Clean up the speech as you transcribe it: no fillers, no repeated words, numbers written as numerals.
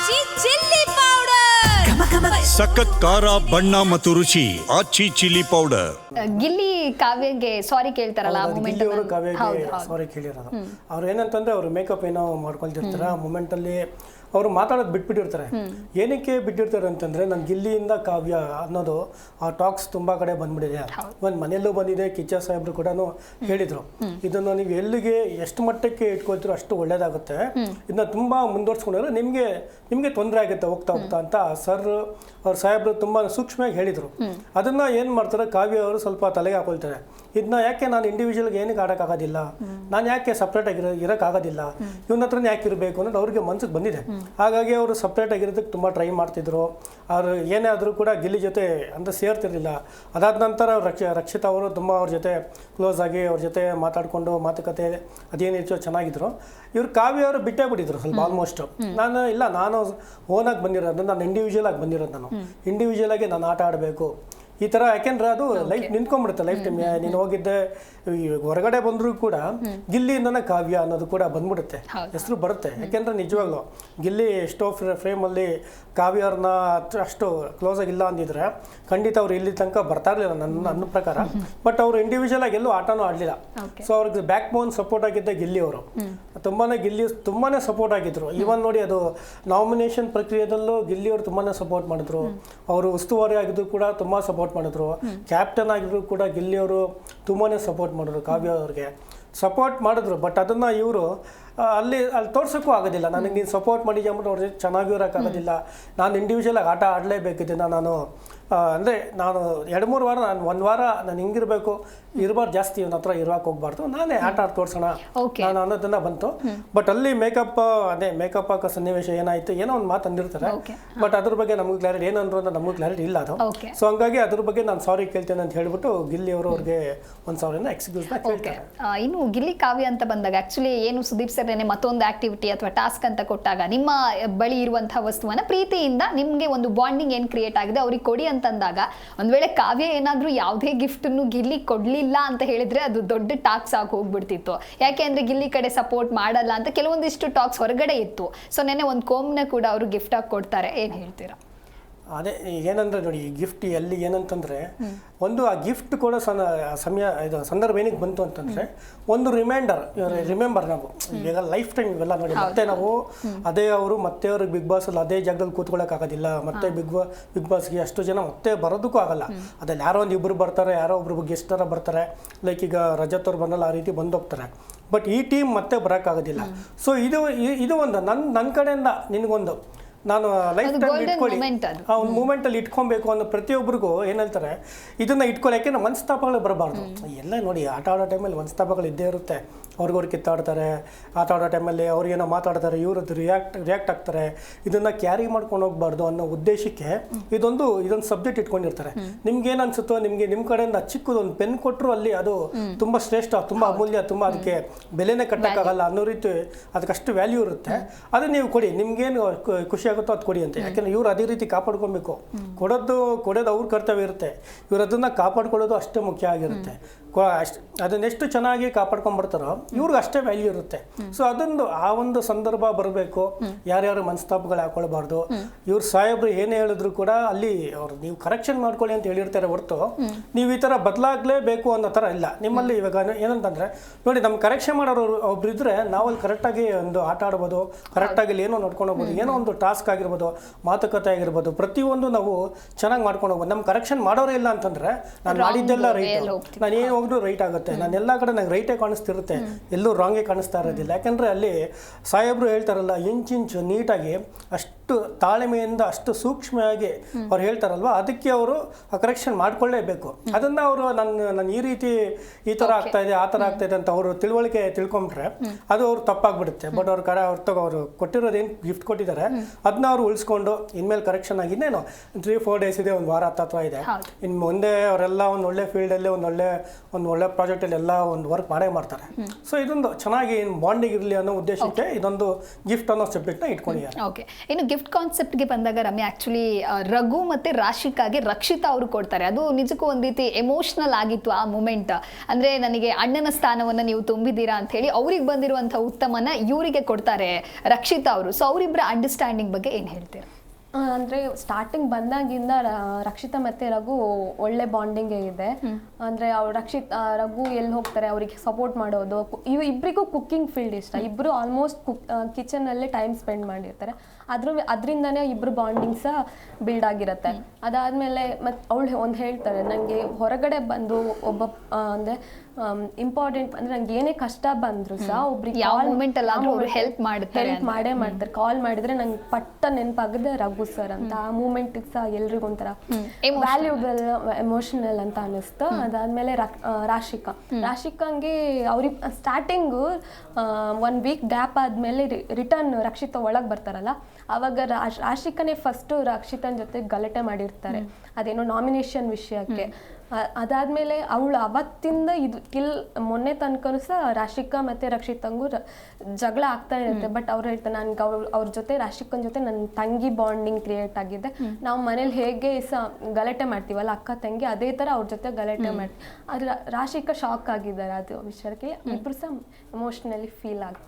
ಆಚಿ chilli powder ಸಖತ್ ಖಾರ ಬಣ್ಣ ಮತ್ತು ರುಚಿ ಆಚಿ ಚಿಲ್ಲಿ ಪೌಡರ್. ಗಿಲ್ಲಿ ಕಾವ್ಯಗೆ ಸಾರಿ ಕೇಳ್ತಾರಲ್ಲ ಆ ಮೂಮೆಂಟ್ ಗಿಲ್ಲಿ ಅವರು ಕಾವ್ಯಗೆ ಸಾರಿ ಕೇಳಿರೋದು. ಅವ್ರು ಏನಂತಂದ್ರೆ ಅವ್ರು ಮೇಕಪ್ ಏನೋ ಮಾಡ್ಕೊಳ್ತಿರ್ತಾರೆ ಆ ಮೂಮೆಂಟ್ ಅಲ್ಲಿ ಅವರು ಮಾತಾಡೋದು ಬಿಟ್ಬಿಟ್ಟಿರ್ತಾರೆ. ಏನಕ್ಕೆ ಬಿಟ್ಟಿರ್ತಾರೆ ಅಂತಂದ್ರೆ ನನ್ನ ಗಿಲ್ಲಿಯಿಂದ ಕಾವ್ಯ ಅನ್ನೋದು ಆ ಟಾಕ್ಸ್ ತುಂಬಾ ಕಡೆ ಬಂದ್ಬಿಟ್ಟಿದೆ. ಒಂದು ಮನೆಯಲ್ಲೂ ಬಂದಿದೆ, ಕಿಚ್ಚ ಸಾಹೇಬ್ರು ಕೂಡ ಹೇಳಿದ್ರು ಇದನ್ನು ನೀವು ಎಲ್ಲಿಗೆ ಎಷ್ಟು ಮಟ್ಟಕ್ಕೆ ಇಟ್ಕೊಳ್ತೀರೋ ಅಷ್ಟು ಒಳ್ಳೇದಾಗುತ್ತೆ, ಇದನ್ನ ತುಂಬಾ ಮುಂದುವರ್ಸ್ಕೊಂಡ್ರೆ ನಿಮ್ಗೆ ತೊಂದರೆ ಆಗುತ್ತೆ ಹೋಗ್ತಾ ಹೋಗ್ತಾ ಅಂತ ಸರ್ ಅವ್ರ ಸಾಹೇಬ್ರು ತುಂಬಾ ಸೂಕ್ಷ್ಮವಾಗಿ ಹೇಳಿದ್ರು. ಅದನ್ನ ಏನ್ ಮಾಡ್ತಾರೆ ಕಾವ್ಯ ಅವರು ಸ್ವಲ್ಪ ತಲೆಗೆ ಹಾಕೊಳ್ತಾರೆ. ಇದನ್ನ ಯಾಕೆ ನಾನು ಇಂಡಿವಿಜುವಲ್ಗೆ ಏನಕ್ಕೆ ಆಡೋಕ್ಕಾಗೋದಿಲ್ಲ, ನಾನು ಯಾಕೆ ಸಪ್ರೇಟ್ ಆಗಿ ಇರೋಕ್ಕಾಗೋದಿಲ್ಲ, ಇವನ ಹತ್ರನೇ ಯಾಕೆ ಇರಬೇಕು ಅನ್ನೋದು ಅವ್ರಿಗೆ ಮನ್ಸಿಗೆ ಬಂದಿದೆ. ಹಾಗಾಗಿ ಅವರು ಸಪ್ರೇಟ್ ಆಗಿರೋದಕ್ಕೆ ತುಂಬ ಟ್ರೈ ಮಾಡ್ತಿದ್ರು. ಅವರು ಏನೇ ಆದರೂ ಕೂಡ ಗಿಲ್ಲಿ ಜೊತೆ ಅಂದರೆ ಸೇರ್ತಿರ್ಲಿಲ್ಲ. ಅದಾದ ನಂತರ ರಕ್ಷಿತಾ ಅವರು ತುಂಬ ಅವ್ರ ಜೊತೆ ಕ್ಲೋಸ್ ಆಗಿ ಅವ್ರ ಜೊತೆ ಮಾತಾಡಿಕೊಂಡು ಮಾತುಕತೆ ಅದೇನಿರ್ತೋ ಚೆನ್ನಾಗಿದ್ರು. ಇವ್ರು ಕಾವ್ಯ ಅವರು ಬಿಟ್ಟೇ ಬಿಟ್ಟಿದ್ರು ಸ್ವಲ್ಪ ಆಲ್ಮೋಸ್ಟ್. ನಾನು ಓನಾಗಿ ಬಂದಿರೋದು, ನಾನು ಇಂಡಿವಿಜುವಲ್ ಆಗಿ ಬಂದಿರೋದು, ನಾನು ಇಂಡಿವಿಜುವಲ್ ಆಗಿ ನಾನು ಆಟ ಆಡಬೇಕು ಈ ಥರ. ಯಾಕೆಂದ್ರೆ ಅದು ಲೈಫ್ ನಿಂತ್ಕೊಂಡ್ಬಿಡುತ್ತೆ ಲೈಫ್ ಟೈಮ್. ನೀನು ಹೋಗಿದ್ದೆ ಹೊರಗಡೆ ಬಂದರೂ ಕೂಡ ಗಿಲ್ಲಿಯಿಂದನೇ ಕಾವ್ಯ ಅನ್ನೋದು ಕೂಡ ಬಂದ್ಬಿಡುತ್ತೆ, ಹೆಸರು ಬರುತ್ತೆ. ಯಾಕೆಂದ್ರೆ ನಿಜವಾಗ್ಲೂ ಗಿಲ್ಲಿ ಎಷ್ಟೋ ಫ್ರೇಮಲ್ಲಿ ಕಾವ್ಯ ಅವ್ರನ್ನ ಅಷ್ಟು ಕ್ಲೋಸ್ ಆಗಿಲ್ಲ ಅಂದಿದ್ರೆ ಖಂಡಿತ ಅವ್ರು ಇಲ್ಲಿ ತನಕ ಬರ್ತಾ ಇರಲಿಲ್ಲ ನನ್ನ ಪ್ರಕಾರ. ಬಟ್ ಅವರು ಇಂಡಿವಿಜುವಲ್ ಆಗಿ ಎಲ್ಲೂ ಆಟನೂ ಆಡಲಿಲ್ಲ. ಸೊ ಅವ್ರಿಗೆ ಬ್ಯಾಕ್ ಬೋನ್ ಸಪೋರ್ಟ್ ಆಗಿದ್ದೆ ಗಿಲ್ಲಿ ಅವರು. ತುಂಬಾನೇ ಸಪೋರ್ಟ್ ಆಗಿದ್ರು. ಈವನ್ ನೋಡಿ ಅದು ನಾಮಿನೇಷನ್ ಪ್ರಕ್ರಿಯೆದಲ್ಲೂ ಗಿಲ್ಲಿ ಅವರು ತುಂಬಾನೇ ಸಪೋರ್ಟ್ ಮಾಡಿದ್ರು. ಅವರು ಉಸ್ತುವಾರಿ ಆಗಿದ್ರು ಕೂಡ ತುಂಬಾ ಸಪೋರ್ಟ್ ಮಾಡಿದ್ರು. ಕ್ಯಾಪ್ಟನ್ ಆಗಿದ್ರು ಕೂಡ ಗಿಲ್ಲಿ ಅವರು ತುಂಬಾನೇ ಸಪೋರ್ಟ್ ಮಾಡಿದ್ರು ಕಾವ್ಯ ಅವ್ರಿಗೆ ಸಪೋರ್ಟ್ ಮಾಡಿದ್ರು. ಬಟ್ ಅದನ್ನ ಇವರು ಅಲ್ಲಿ ತೋರ್ಸೋಕ್ಕೂ ಆಗೋದಿಲ್ಲ. ನನಗೆ ನೀನು ಸಪೋರ್ಟ್ ಮಾಡಿದ್ಯಾ ಅಂದ್ಬಿಟ್ಟು ಅವ್ರ ಜೊತೆ ಚೆನ್ನಾಗಿ ಇರೋಕ್ಕಾಗೋದಿಲ್ಲ. ನಾನು ಇಂಡಿವಿಜುವಲ್ ಆಗಿ ಆಟ ಆಡಲೇಬೇಕಿದ್ದೆ. ಅಂದರೆ ನಾನು 2-3 ವಾರ ಒಂದು ವಾರ ನಾನು ಹಿಂಗಿರಬೇಕು, ಇರಬಾರ್ದು, ಜಾಸ್ತಿ ಇವನ ಹತ್ರ ಇರೋಕೆ ಹೋಗ್ಬಾರ್ದು, ನಾನೇ ಆಟ ಆಡಿ ತೋರಿಸೋಣ ನಾನು ಅನ್ನೋದನ್ನ ಬಂತು. ಬಟ್ ಅಲ್ಲಿ ಮೇಕಪ್ ಹಾಕೋ ಸನ್ನಿವೇಶ ಏನಾಯ್ತು, ಏನೋ ಒಂದು ಮಾತು ಅಂದಿರ್ತಾರೆ. ಬಟ್ ಅದ್ರ ಬಗ್ಗೆ ನಮ್ಗೆ ಕ್ಲಾರಿಟಿ ಏನಂದ್ರು ಅಂತ ನಮಗೂ ಕ್ಲಾರಿಟಿ ಇಲ್ಲ ಅದು. ಸೊ ಹಂಗಾಗಿ ಅದ್ರ ಬಗ್ಗೆ ನಾನು ಸಾರಿ ಕೇಳ್ತೇನೆ ಅಂತ ಹೇಳ್ಬಿಟ್ಟು ಗಿಲ್ಲಿ ಅವರು ಅವ್ರಿಗೆ 1,000 ಎಕ್ಸ್ಕ್ಯೂಸ್ ಕೇಳ್ತಾರೆ. ಇನ್ನು ಗಿಲ್ಲಿ ಕಾವ್ಯ ಅಂತ ಬಂದಾಗ ಆಕ್ಚುಲಿ ಏನು ಸುದೀಪ್ ಸರ್ ಮತ್ತೊಂದು ಆಕ್ಟಿವಿಟಿ ಅಥವಾ ಟಾಸ್ಕ್ ಅಂತ ಕೊಟ್ಟಾಗ ನಿಮ್ಮ ಬಳಿ ಇರುವಂತಹ ವಸ್ತುವನ್ನ ಪ್ರೀತಿಯಿಂದ ನಿಮ್ಗೆ ಒಂದು ಬಾಂಡಿಂಗ್ ಏನ್ ಕ್ರಿಯೇಟ್ ಆಗಿದೆ ಅವ್ರಿಗೆ ಕೊಡಿ ಅಂತಂದಾಗ, ಒಂದ್ ವೇಳೆ ಕಾವ್ಯ ಏನಾದ್ರೂ ಯಾವುದೇ ಗಿಫ್ಟ್ ಅನ್ನು ಗಿಲ್ಲಿ ಕೊಡ್ಲಿಲ್ಲ ಅಂತ ಹೇಳಿದ್ರೆ ಅದು ದೊಡ್ಡ ಟಾಕ್ಸ್ ಆಗಿ ಹೋಗ್ಬಿಡ್ತಿತ್ತು. ಯಾಕೆ ಅಂದ್ರೆ ಗಿಲ್ಲಿ ಕಡೆ ಸಪೋರ್ಟ್ ಮಾಡಲ್ಲ ಅಂತ ಕೆಲವೊಂದಿಷ್ಟು ಟಾಕ್ಸ್ ಹೊರಗಡೆ ಇತ್ತು. ಸೊ ನೆನ್ನೆ ಒಂದು ಕೋಮ್ನ ಕೂಡ ಅವರು ಗಿಫ್ಟ್ ಆಗಿ ಕೊಡ್ತಾರೆ, ಏನ್ ಹೇಳ್ತೀರಾ? ಅದೇ ಏನಂದ್ರೆ ನೋಡಿ, ಈ ಗಿಫ್ಟ್ ಎಲ್ಲಿ ಏನಂತಂದ್ರೆ ಒಂದು ಆ ಗಿಫ್ಟ್ ಕೊಡೋ ಇದು ಸಂದರ್ಭ ಏನಕ್ಕೆ ಬಂತು ಅಂತಂದ್ರೆ ಒಂದು ರಿಮೆಂಬರ್ ನಾವು ಈಗ ಲೈಫ್ ಟೈಮ್ ಇವೆಲ್ಲ ನೋಡಿ. ಮತ್ತೆ ನಾವು ಅದೇ ಅವರು ಮತ್ತೆ ಅವ್ರಿಗೆ ಬಿಗ್ ಬಾಸ್ ಅಲ್ಲಿ ಅದೇ ಜಾಗದಲ್ಲಿ ಕೂತ್ಕೊಳ್ಳೋಕೆ ಆಗೋದಿಲ್ಲ. ಮತ್ತೆ ಬಿಗ್ ಬಾಸ್ಗೆ ಅಷ್ಟು ಜನ ಮತ್ತೆ ಬರೋದಕ್ಕೂ ಆಗಲ್ಲ. ಅದ್ರಲ್ಲಿ ಯಾರೋ ಒಂದು ಇಬ್ಬರು ಬರ್ತಾರೆ, ಯಾರೋ ಒಬ್ರು ಗೆಸ್ಟ್ ಥರ ಬರ್ತಾರೆ. ಲೈಕ್ ಈಗ ರಜತ್ ಅವ್ರು ಬಂದಲ್ಲ, ಆ ರೀತಿ ಬಂದೋಗ್ತಾರೆ. ಬಟ್ ಈ ಟೀಮ್ ಮತ್ತೆ ಬರೋಕ್ಕಾಗೋದಿಲ್ಲ. ಸೊ ಇದು ಒಂದು ನನ್ನ ಕಡೆಯಿಂದ ನಿನಗೊಂದು ನಾನು ಲೈಫ್ ಟೈಮ್ ಇಟ್ಕೊಳ್ಳಿ, ಆ ಒಂದು ಮೂಮೆಂಟಲ್ಲಿ ಇಟ್ಕೊಬೇಕು ಅನ್ನೋ ಪ್ರತಿಯೊಬ್ಬರಿಗೂ ಏನು ಹೇಳ್ತಾರೆ, ಇದನ್ನು ಇಟ್ಕೊಳ್ಳೋಕೆ ನಾವು ಮನಸ್ತಾಪಗಳು ಬರಬಾರ್ದು. ಎಲ್ಲ ನೋಡಿ ಆಟ ಆಡೋ ಟೈಮಲ್ಲಿ ಮನಸ್ತಾಪಗಳು ಇದ್ದೇ ಇರುತ್ತೆ. ಅವ್ರಿಗವ್ರು ಕಿತ್ತಾಡ್ತಾರೆ, ಆಟ ಆಡೋ ಟೈಮಲ್ಲಿ ಅವ್ರಿಗೇನೋ ಮಾತಾಡ್ತಾರೆ, ಇವ್ರದ್ದು ರಿಯಾಕ್ಟ್ ಆಗ್ತಾರೆ. ಇದನ್ನು ಕ್ಯಾರಿ ಮಾಡ್ಕೊಂಡು ಹೋಗ್ಬಾರ್ದು ಅನ್ನೋ ಉದ್ದೇಶಕ್ಕೆ ಇದೊಂದು ಸಬ್ಜೆಕ್ಟ್ ಇಟ್ಕೊಂಡಿರ್ತಾರೆ. ನಿಮ್ಗೆ ಏನು ಅನ್ಸುತ್ತೋ, ನಿಮ್ಮ ಕಡೆಯಿಂದ ಚಿಕ್ಕದೊಂದು ಪೆನ್ ಕೊಟ್ಟರು ಅಲ್ಲಿ ಅದು ತುಂಬ ಶ್ರೇಷ್ಠ, ತುಂಬ ಅಮೂಲ್ಯ, ತುಂಬ ಅದಕ್ಕೆ ಬೆಲೆನೇ ಕಟ್ಟಕ್ಕಾಗಲ್ಲ ಅನ್ನೋ ರೀತಿ ಅದಕ್ಕಷ್ಟು ವ್ಯಾಲ್ಯೂ ಇರುತ್ತೆ. ಅದು ನೀವು ಕೊಡಿ, ನಿಮ್ಗೇನು ಖುಷಿ ಆಗುತ್ತೋ ಅದು ಕೊಡಿ ಅಂತ. ಯಾಕೆಂದ್ರೆ ಇವ್ರು ಅದೇ ರೀತಿ ಕಾಪಾಡ್ಕೊಬೇಕು. ಕೊಡೋದು ಅವ್ರ ಕರ್ತವ್ಯ ಇರುತ್ತೆ. ಇವ್ರು ಅದನ್ನ ಕಾಪಾಡ್ಕೊಳ್ಳೋದು ಅಷ್ಟೇ ಮುಖ್ಯ ಆಗಿರುತ್ತೆ. ಅದನ್ನೆಷ್ಟು ಚೆನ್ನಾಗಿ ಕಾಪಾಡ್ಕೊಂಡ್ಬರ್ತಾರೋ ಇವ್ರಿಗೆ ಅಷ್ಟೇ ವ್ಯಾಲ್ಯೂ ಇರುತ್ತೆ. ಸೊ ಆ ಒಂದು ಸಂದರ್ಭ ಬರಬೇಕು. ಯಾರ್ಯಾರು ಮನಸ್ತಾಪಗಳು ಹಾಕೊಳ್ಬಾರ್ದು. ಇವ್ರ ಸಾಹೇಬ್ರು ಏನೇ ಹೇಳಿದ್ರು ಕೂಡ ಅಲ್ಲಿ ಅವ್ರು ನೀವು ಕರೆಕ್ಷನ್ ಮಾಡ್ಕೊಳ್ಳಿ ಅಂತ ಹೇಳಿರ್ತಾರೆ ಹೊರತು ನೀವು ಈ ಥರ ಬದಲಾಗಲೇಬೇಕು ಅನ್ನೋ ಥರ ಇಲ್ಲ. ನಿಮ್ಮಲ್ಲಿ ಇವಾಗ ಏನಂತಂದ್ರೆ ನೋಡಿ, ನಮ್ಮ ಕರೆಕ್ಷನ್ ಮಾಡೋರು ಒಬ್ರು ಇದ್ರೆ ನಾವಲ್ಲಿ ಕರೆಕ್ಟಾಗಿ ಒಂದು ಆಟ ಆಡ್ಬೋದು, ಕರೆಕ್ಟಾಗಿ ಏನೋ ನೋಡ್ಕೊಂಡು ಹೋಗ್ಬೋದು. ಏನೋ ಒಂದು ಟಾಸ್ಕ್ ಆಗಿರ್ಬೋದು, ಮಾತುಕತೆ ಆಗಿರ್ಬೋದು, ಪ್ರತಿಯೊಂದು ನಾವು ಚೆನ್ನಾಗಿ ಮಾಡ್ಕೊಂಡು ಹೋಗ್ಬೋದು. ನಮ್ಮ ಕರೆಕ್ಷನ್ ಮಾಡೋರೇ ಇಲ್ಲ ಅಂತಂದ್ರೆ ನಾನು ಮಾಡಿದ್ದೆಲ್ಲ ರೈಟ್, ನಾನು ಏನು ಹೋಗ್ರು ರೈಟ್ ಆಗುತ್ತೆ. ನಾನು ಎಲ್ಲ ಕಡೆ ನಂಗೆ ರೈಟೇ ಕಾಣಿಸ್ತಿರುತ್ತೆ, ಎಲ್ಲೂ ರಾಂಗೇ ಕಾಣಿಸ್ತಾ ಇರೋದಿಲ್ಲ. ಯಾಕಂದ್ರೆ ಅಲ್ಲಿ ಸಾಹೇಬ್ರು ಹೇಳ್ತಾರಲ್ಲ, ಇಂಚಿಂಚು ನೀಟಾಗಿ ಅಷ್ಟು ತಾಳ್ಮೆಯಿಂದ ಅಷ್ಟು ಸೂಕ್ಷ್ಮವಾಗಿ ಅವ್ರು ಹೇಳ್ತಾರಲ್ವ, ಅದಕ್ಕೆ ಅವರು ಕರೆಕ್ಷನ್ ಮಾಡ್ಕೊಳ್ಳೇಬೇಕು. ಅದನ್ನ ಅವರು ನನ್ನ ಈ ಥರ ಆಗ್ತಾ ಇದೆ, ಆ ಥರ ಆಗ್ತಾ ಇದೆ ಅಂತ ಅವರು ತಿಳ್ಕೊಂಡ್ರೆ ಅದು ಅವ್ರು ತಪ್ಪಾಗ್ಬಿಡುತ್ತೆ. ಬಟ್ ಅವ್ರು ಕೊಟ್ಟಿರೋದೇನು ಗಿಫ್ಟ್ ಕೊಟ್ಟಿದ್ದಾರೆ ಅದನ್ನ ಅವ್ರು ಉಳಿಸ್ಕೊಂಡು ಇನ್ಮೇಲೆ ಕರೆಕ್ಷನ್ ಆಗಿ ಇನ್ನೇನು 3-4 ಡೇಸ್ ಇದೆ, ಒಂದು ವಾರ ಹತ್ರ ಇದೆ. ಇನ್ನು ಮುಂದೆ ಅವರೆಲ್ಲ ಒಂದು ಒಳ್ಳೆ ಫೀಲ್ಡಲ್ಲಿ ಒಂದು ಒಳ್ಳೆ ಪ್ರಾಜೆಕ್ಟಲ್ಲಿ ಎಲ್ಲ ಒಂದು ವರ್ಕ್ ಮಾಡೇ ಮಾಡ್ತಾರೆ. ಸೊ ಇದೊಂದು ಚೆನ್ನಾಗಿ ಬಾಂಡಿಂಗ್ ಇರಲಿ ಅನ್ನೋ ಉದ್ದೇಶಕ್ಕೆ ಇದೊಂದು ಗಿಫ್ಟ್ ಅನ್ನೋ ಸಬ್ಜೆಕ್ಟ್ನ ಇಟ್ಕೊಂಡಿದ್ದಾರೆ. ಓಕೆ, ಇನ್ನು ಗಿಫ್ಟ್ ಕಾನ್ಸೆಪ್ಟ್ಗೆ ಬಂದಾಗ ರಮ್ಯಾ ಆಕ್ಚುಲಿ ರಘು ಮತ್ತೆ ರಾಶಿಕಾಗೆ ರಕ್ಷಿತಾ ಅವರು ಕೊಡ್ತಾರೆ. ಅದು ನಿಜಕ್ಕೂ ಒಂದ್ ರೀತಿ ಎಮೋಷನಲ್ ಆಗಿತ್ತು ಆ ಮೂಮೆಂಟ್. ಅಂದ್ರೆ ನನಗೆ ಅಣ್ಣನ ಸ್ಥಾನವನ್ನ ನೀವು ತುಂಬಿದ್ದೀರಾ ಅಂತ ಹೇಳಿ ಅವ್ರಿಗೆ ಬಂದಿರುವಂತಹ ಉತ್ತಮನ ಇವರಿಗೆ ಕೊಡ್ತಾರೆ ರಕ್ಷಿತಾ ಅವರು. ಸೊ ಅವರಿಬ್ಬರ ಅಂಡರ್ಸ್ಟ್ಯಾಂಡಿಂಗ್ ಬಗ್ಗೆ ಏನ್ ಹೇಳ್ತೀರಾ? ಅಂದರೆ ಸ್ಟಾರ್ಟಿಂಗ್ ಬಂದಾಗಿಂದ ರಕ್ಷಿತಾ ಮತ್ತು ರಘು ಒಳ್ಳೆ ಬಾಂಡಿಂಗ್ ಇದೆ. ಅಂದರೆ ಅವ್ರು ರಘು ಎಲ್ಲಿ ಹೋಗ್ತಾರೆ ಅವ್ರಿಗೆ ಸಪೋರ್ಟ್ ಮಾಡೋದು. ಇಬ್ಬರಿಗೂ ಕುಕ್ಕಿಂಗ್ ಫೀಲ್ಡ್ ಇಷ್ಟ. ಇಬ್ಬರು ಆಲ್ಮೋಸ್ಟ್ ಕಿಚನಲ್ಲೇ ಟೈಮ್ ಸ್ಪೆಂಡ್ ಮಾಡಿರ್ತಾರೆ. ಅದರಿಂದನೇ ಇಬ್ಬರು ಬಾಂಡಿಂಗ್ ಸಹ ಬಿಲ್ಡ್ ಆಗಿರುತ್ತೆ. ಅದಾದಮೇಲೆ ಮತ್ತು ಅವಳು ಒಂದು ಹೇಳ್ತಾರೆ, ನನಗೆ ಹೊರಗಡೆ ಬಂದು ಒಬ್ಬ ಅಂದರೆ ಇಂಪಾರ್ಟೆಂಟ್ ಅಂದರೆ ನಂಗೆ ಏನೇ ಕಷ್ಟ ಬಂದರೂ ಸಹ ಒಬ್ರಿಗೆ ಹೆಲ್ಪ್ ಮಾಡೇ ಮಾಡ್ತಾರೆ. ಕಾಲ್ ಮಾಡಿದ್ರೆ ನಂಗೆ ಪಟ್ಟ ನೆನಪಾಗದೆ ರಘು ಸರ್ ಅಂತ. ಆ ಮೂಮೆಂಟಿಗೆ ಸಹ ಎಲ್ರಿಗೂ ಒಂಥರ ವ್ಯಾಲ್ಯೂಬಲ್ ಎಮೋಷನಲ್ ಅಂತ ಅನ್ನಿಸ್ತು. ಅದಾದಮೇಲೆ ರಾಶಿಕಾಂಗೆ ಅವ್ರಿಗೆ ಸ್ಟಾರ್ಟಿಂಗು 1 ವೀಕ್ ಗ್ಯಾಪ್ ಆದಮೇಲೆ ರಿಟರ್ನ್ ರಕ್ಷಿತಾ ಒಳಗೆ ಬರ್ತಾರಲ್ಲ, ಆವಾಗ ರಾಶಿಕಾನೇ ಫಸ್ಟು ರಕ್ಷಿತನ ಜೊತೆ ಗಲಾಟೆ ಮಾಡಿರ್ತಾರೆ, ಅದೇನೋ ನಾಮಿನೇಷನ್ ವಿಷಯಕ್ಕೆ. ಅದಾದಮೇಲೆ ಅವಳು ಅವತ್ತಿಂದ ಇದು ಮೊನ್ನೆ ತನಕನೂ ಸಹ ರಾಶಿಕಾ ಮತ್ತು ರಕ್ಷಿತಂಗೂ ಜಗಳ ಆಗ್ತಾ ಇರುತ್ತೆ. ಬಟ್ ಅವ್ರು ಹೇಳ್ತಾರೆ, ನನ್ಗೆ ಅವ್ರ ಜೊತೆ ರಾಶಿಕನ ಜೊತೆ ನನ್ನ ತಂಗಿ ಬಾಂಡಿಂಗ್ ಕ್ರಿಯೇಟ್ ಆಗಿದೆ. ನಾವು ಮನೇಲಿ ಹೇಗೆ ಸಹ ಗಲಾಟೆ ಮಾಡ್ತೀವಲ್ಲ ಅಕ್ಕ ತಂಗಿ, ಅದೇ ಥರ ಅವ್ರ ಜೊತೆ ಗಲಾಟೆ ಮಾಡ್ತೀವಿ. ಆದರೆ ರಾಶಿಕಾ ಶಾಕ್ ಆಗಿದ್ದಾರೆ ಅದು ವಿಷಯಕ್ಕೆ. ಇಬ್ಬರು ಸಹ ಎಮೋಷ್ನಲಿ ಫೀಲ್ ಆಗ್ತಾರೆ.